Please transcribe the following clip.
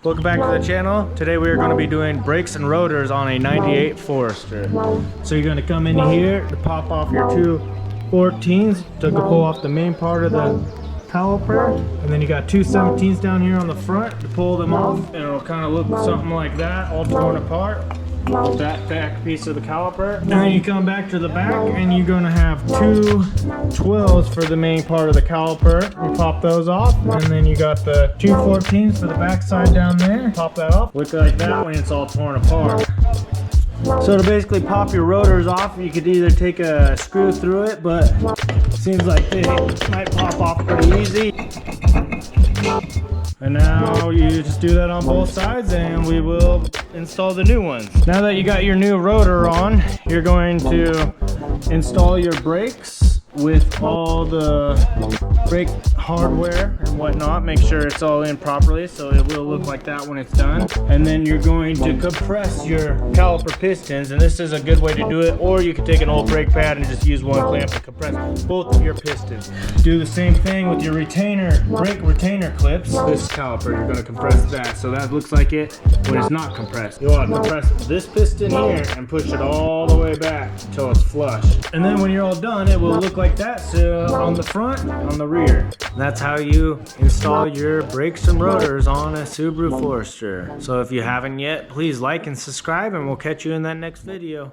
Welcome back to the channel. Today we are going to be doing brakes and rotors on a 98 Forester. So you're going to come in here to pop off your two 14s to pull off the main part of the caliper, and then you got two 17s down here on the front to pull them off, and it'll kind of look something like that, all torn apart. That back piece of the caliper, and then you come back to the back and you're going to have two 12s for the main part of the caliper. You pop those off, and then you got the two 14s for the back side down there. Pop that off, look like that when it's all torn apart. So to basically pop your rotors off, you could either take a screw through it, but it seems like they might pop off pretty easy. And now you just do that on both sides and we will install the new ones. Now that you got your new rotor on, you're going to install your brakes with all the brake hardware and whatnot. Make sure it's all in properly so it will look like that when it's done. And then you're going to compress your caliper pistons, and this is a good way to do it, or you can take an old brake pad and just use one clamp to compress both of your pistons. Do the same thing with your brake retainer clips. This caliper, you're going to compress that so that looks like it when it's not compressed. You want to compress this piston here and push it all the way back until it's flush. And then when you're all done, it will look like that, so on the front, on the rear. That's how you install your brakes and rotors on a Subaru Forester. So if you haven't yet, please like and subscribe, and we'll catch you in that next video.